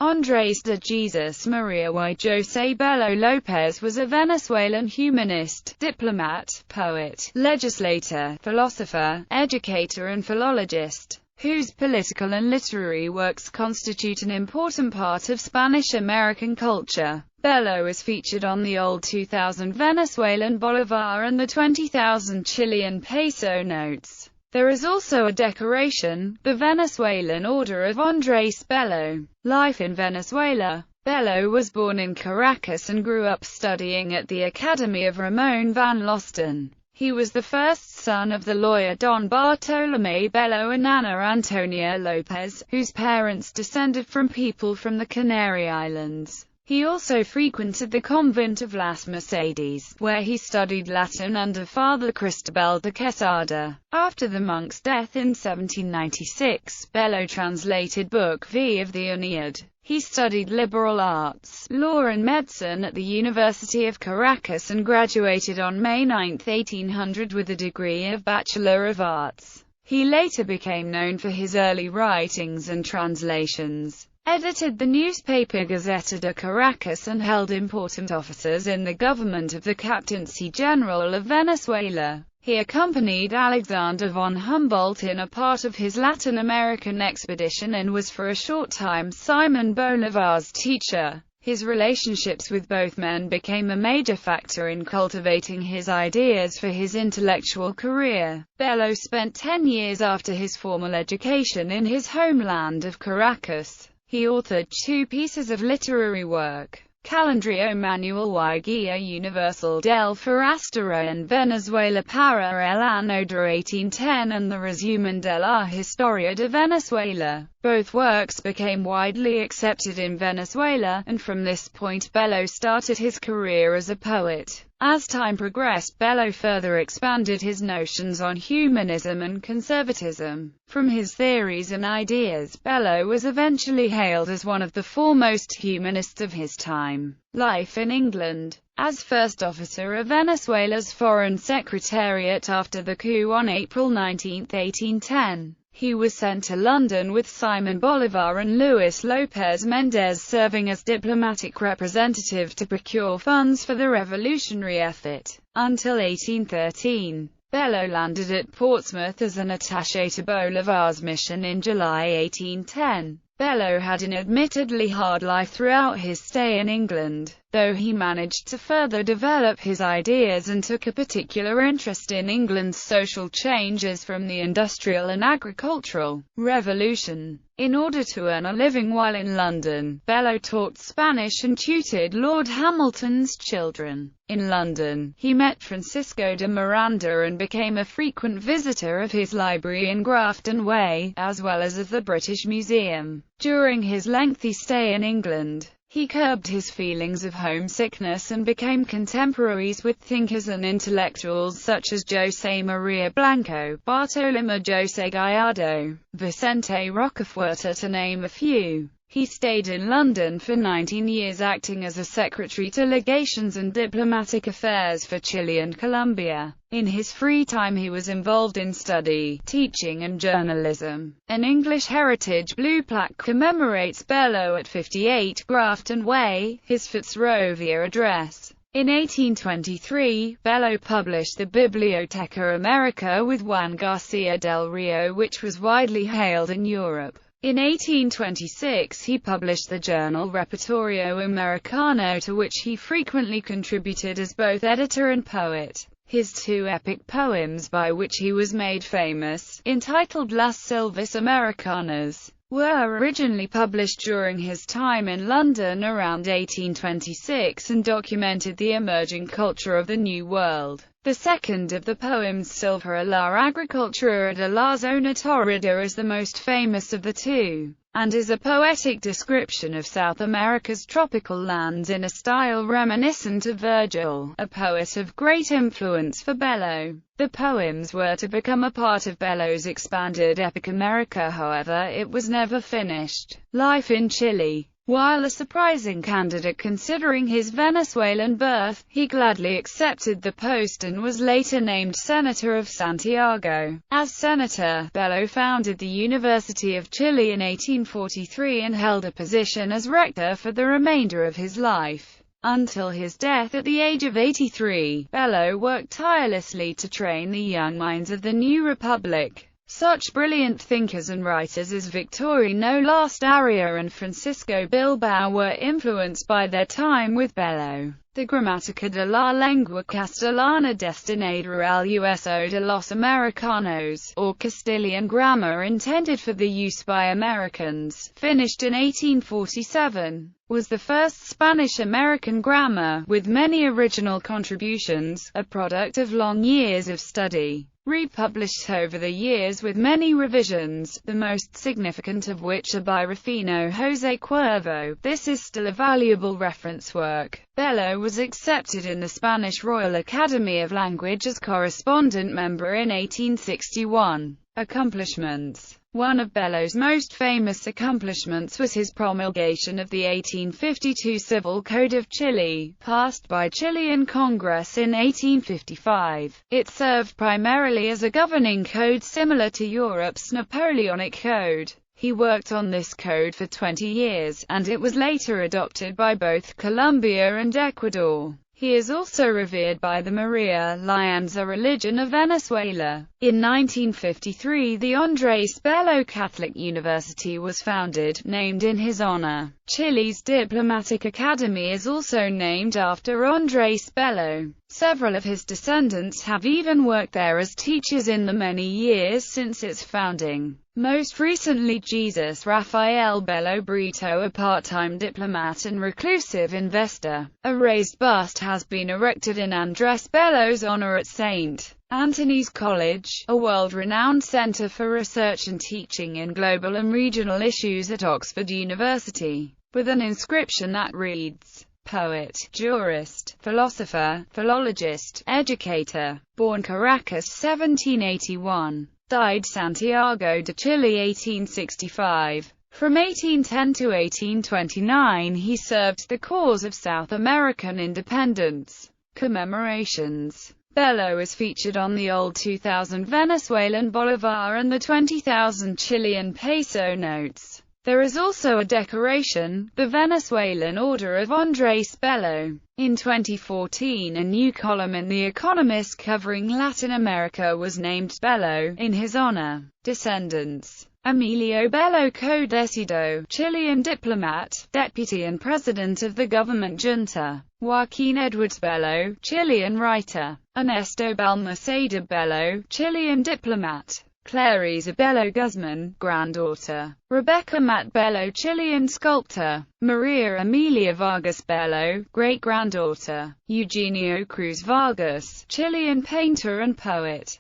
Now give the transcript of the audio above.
Andrés de Jesus María y José Bello López was a Venezuelan humanist, diplomat, poet, legislator, philosopher, educator and philologist, whose political and literary works constitute an important part of Spanish-American culture. Bello is featured on the old 2,000 Venezuelan bolivar and the 20,000 Chilean peso notes. There is also a decoration, the Venezuelan Order of Andrés Bello. Life in Venezuela. Bello was born in Caracas and grew up studying at the Academy of Ramón van Losten. He was the first son of the lawyer Don Bartolomé Bello and Ana Antonia López, whose parents descended from people from the Canary Islands. He also frequented the convent of Las Mercedes, where he studied Latin under Father Cristobal de Quesada. After the monk's death in 1796, Bello translated Book V of the Aeneid. He studied liberal arts, law and medicine at the University of Caracas and graduated on May 9, 1800 with a degree of Bachelor of Arts. He later became known for his early writings and translations. Edited the newspaper Gaceta de Caracas and held important offices in the government of the Captaincy General of Venezuela. He accompanied Alexander von Humboldt in a part of his Latin American expedition and was for a short time Simón Bolívar's teacher. His relationships with both men became a major factor in cultivating his ideas for his intellectual career. Bello spent 10 years after his formal education in his homeland of Caracas. He authored 2 pieces of literary work, Calendario Manual y Guía Universal del Forastero en Venezuela para el año de 1810 and the Resumen de la Historia de Venezuela. Both works became widely accepted in Venezuela, and from this point Bello started his career as a poet. As time progressed, Bello further expanded his notions on humanism and conservatism. From his theories and ideas, Bello was eventually hailed as one of the foremost humanists of his time. Life in England. As first officer of Venezuela's Foreign Secretariat after the coup on April 19, 1810, he was sent to London with Simón Bolívar and Luis López Méndez serving as diplomatic representative to procure funds for the revolutionary effort. Until 1813, Bello landed at Portsmouth as an attaché to Bolívar's mission in July 1810. Bello had an admittedly hard life throughout his stay in England, though he managed to further develop his ideas and took a particular interest in England's social changes from the Industrial and Agricultural Revolution. In order to earn a living while in London, Bello taught Spanish and tutored Lord Hamilton's children. In London, he met Francisco de Miranda and became a frequent visitor of his library in Grafton Way, as well as of the British Museum. During his lengthy stay in England, he curbed his feelings of homesickness and became contemporaries with thinkers and intellectuals such as José María Blanco, Bartolomé José Gallardo, Vicente Rocafuerte to name a few. He stayed in London for 19 years acting as a secretary to legations and diplomatic affairs for Chile and Colombia. In his free time he was involved in study, teaching and journalism. An English Heritage Blue plaque commemorates Bello at 58 Grafton Way, his Fitzrovia address. In 1823, Bello published the Biblioteca America with Juan García del Rio, which was widely hailed in Europe. In 1826 he published the journal Repertorio Americano, to which he frequently contributed as both editor and poet. His 2 epic poems by which he was made famous, entitled Las Silvas Americanas, were originally published during his time in London around 1826 and documented the emerging culture of the New World. The second of the poems, Silva la Agricultura de la Zona Torrida, is the most famous of the 2, and is a poetic description of South America's tropical lands in a style reminiscent of Virgil, a poet of great influence for Bello. The poems were to become a part of Bello's expanded epic America, however, it was never finished. Life in Chile. While a surprising candidate considering his Venezuelan birth, he gladly accepted the post and was later named Senator of Santiago. As senator, Bello founded the University of Chile in 1843 and held a position as rector for the remainder of his life. Until his death at the age of 83, Bello worked tirelessly to train the young minds of the new republic. Such brilliant thinkers and writers as Victorino Lastaria and Francisco Bilbao were influenced by their time with Bello. The Gramática de la Lengua Castellana destinada al uso de los Americanos, or Castilian grammar intended for the use by Americans, finished in 1847, was the first Spanish-American grammar, with many original contributions, a product of long years of study. Republished over the years with many revisions, the most significant of which are by Rufino José Cuervo. This is still a valuable reference work. Bello was accepted in the Spanish Royal Academy of Language as correspondent member in 1861. Accomplishments. One of Bello's most famous accomplishments was his promulgation of the 1852 Civil Code of Chile, passed by Chilean Congress in 1855. It served primarily as a governing code similar to Europe's Napoleonic Code. He worked on this code for 20 years, and it was later adopted by both Colombia and Ecuador. He is also revered by the Maria Lianza religion of Venezuela. In 1953, the Andrés Bello Catholic University was founded, named in his honor. Chile's diplomatic academy is also named after Andrés Bello. Several of his descendants have even worked there as teachers in the many years since its founding. Most recently Jesus Rafael Bello Brito, a part-time diplomat and reclusive investor. A raised bust has been erected in Andrés Bello's honor at St. Antony's College, a world-renowned center for research and teaching in global and regional issues at Oxford University, with an inscription that reads, "Poet, jurist, philosopher, philologist, educator, born Caracas 1781. Died Santiago de Chile 1865. From 1810 to 1829 he served the cause of South American independence." Commemorations. Bello is featured on the old 2,000 Venezuelan bolivar and the 20,000 Chilean peso notes. There is also a decoration, the Venezuelan Order of Andrés Bello. In 2014, a new column in The Economist covering Latin America was named Bello, in his honor. Descendants. Emilio Bello Codecido, Chilean diplomat, deputy and president of the government junta. Joaquín Edwards Bello, Chilean writer. Ernesto Balmaceda Bello, Chilean diplomat. Clarice Bello Guzman, granddaughter. Rebecca Matt Bello, Chilean sculptor. Maria Emilia Vargas Bello, great-granddaughter. Eugenio Cruz Vargas, Chilean painter and poet.